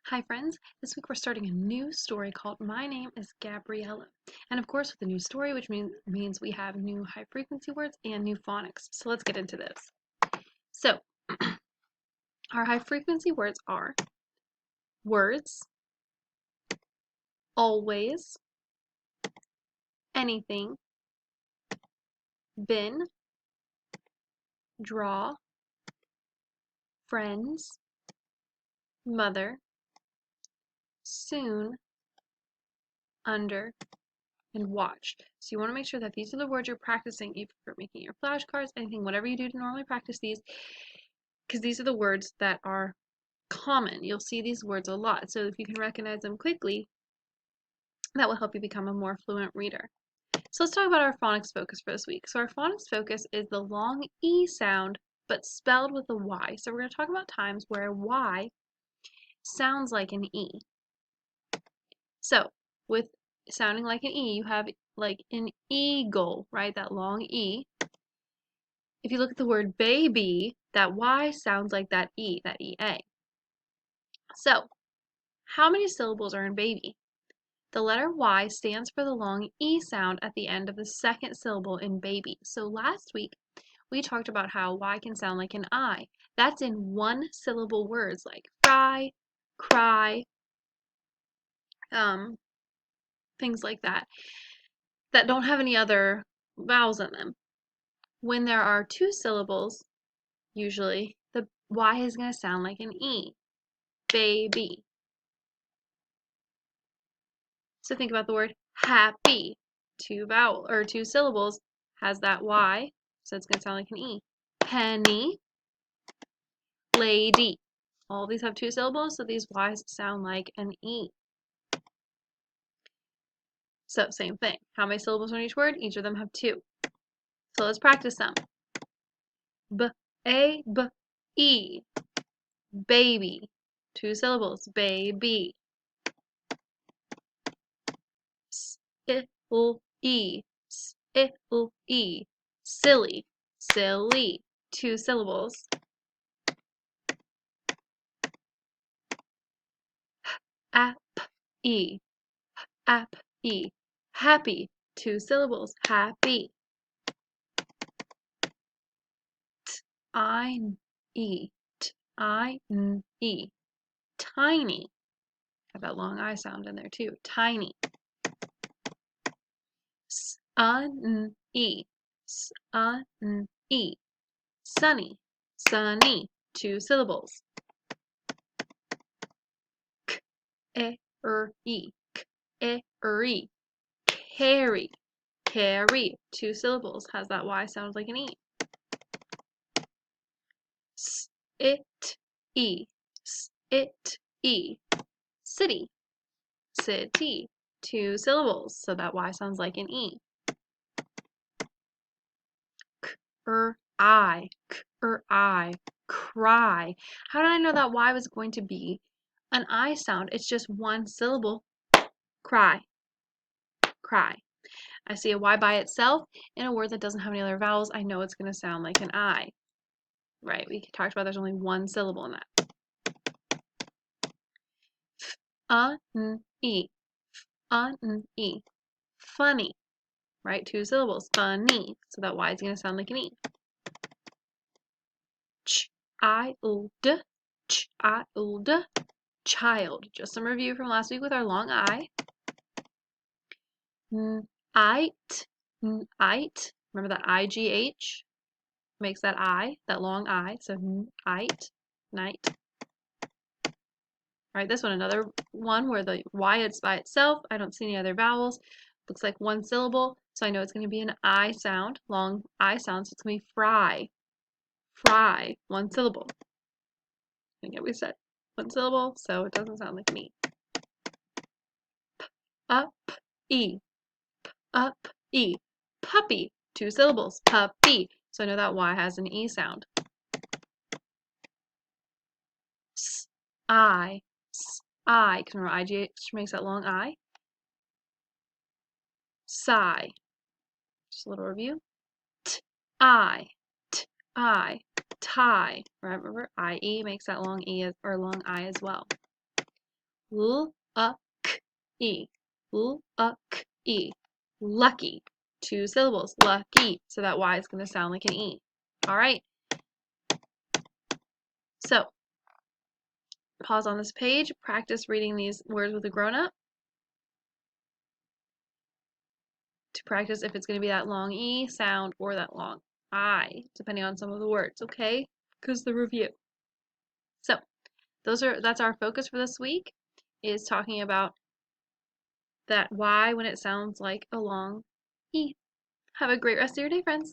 Hi friends, this week we're starting a new story called My Name is Gabriela. And of course with a new story, which means we have new high frequency words and new phonics. So let's get into this. So our high frequency words are words, always, anything, been, draw, friends, mother, soon, under, and watch. So you want to make sure that these are the words you're practicing if you're making your flashcards, anything, whatever you do to normally practice these, because these are the words that are common. You'll see these words a lot. So if you can recognize them quickly, that will help you become a more fluent reader. So let's talk about our phonics focus for this week. So our phonics focus is the long E sound, but spelled with a Y. So we're going to talk about times where Y sounds like an E. So with sounding like an E, you have like an eagle, right? That long E. If you look at the word baby, that Y sounds like that E, that EA. So how many syllables are in baby? The letter Y stands for the long E sound at the end of the second syllable in baby. So last week, we talked about how Y can sound like an I. That's in one syllable words like fry, cry, things like that don't have any other vowels in them. When there are two syllables, usually, the Y is going to sound like an E. Baby. So think about the word happy. Two syllables has that Y, so it's going to sound like an E. Penny, lady. All these have two syllables, so these Y's sound like an E. So same thing. How many syllables are in each word? Each of them have two. So let's practice them. B-A-B-E. Baby. Two syllables. Baby. S-I-L-E. S-I-L-E. Silly. Silly. Two syllables. Ap-E. Ap-E. Happy. Two syllables. Happy. T-I-N-E. T-I-N-E. Tiny. Have that long I sound in there too. Tiny. S-un-E. S-un-E. Sunny. Sunny. Two syllables. K-e-r-e. K-e-r-e. Carry. Carry. Two syllables. Has that Y sound like an E. S-it-e. S-it-e. City. City. Two syllables. So that Y sounds like an E. K-er-I. K-er-I. Cry. How did I know that Y was going to be an I sound? It's just one syllable. Cry. Cry. I see a Y by itself in a word that doesn't have any other vowels. I know it's going to sound like an I. Right? We talked about there's only one syllable in that. F-un-e. F-un-e. Funny. Right? Two syllables. Funny. So that Y is going to sound like an E. Ch-I-L-D. Ch-I-L-D. Child. Just some review from last week with our long I. N-ite. N-ite. Remember that I-G-H? Makes that I, that long I. So n-ite. Night. Alright, this one, another one where the Y is by itself. I don't see any other vowels. Looks like one syllable. So I know it's going to be an I sound, long I sound. So it's going to be fry. Fry. One syllable. Again, we said one syllable, so it doesn't sound like me. Up-e. Up-e. Puppy. Two syllables. Puppy. So I know that Y has an E sound. S-I. S-I. Because remember, I-G-H makes that long I. Sigh. Just a little review. T-I. T-I. Tie. Remember, I-E makes that long E or long I as well. L-u-k-e. L-u-k-e. Lucky. 2 syllables. Lucky. So that Y is going to sound like an E. All right. So pause on this page. Practice reading these words with a grown-up. To practice if it's going to be that long E sound or that long I, depending on some of the words, okay? Because the review. So that's our focus for this week, is talking about that Y when it sounds like a long E. Have a great rest of your day, friends.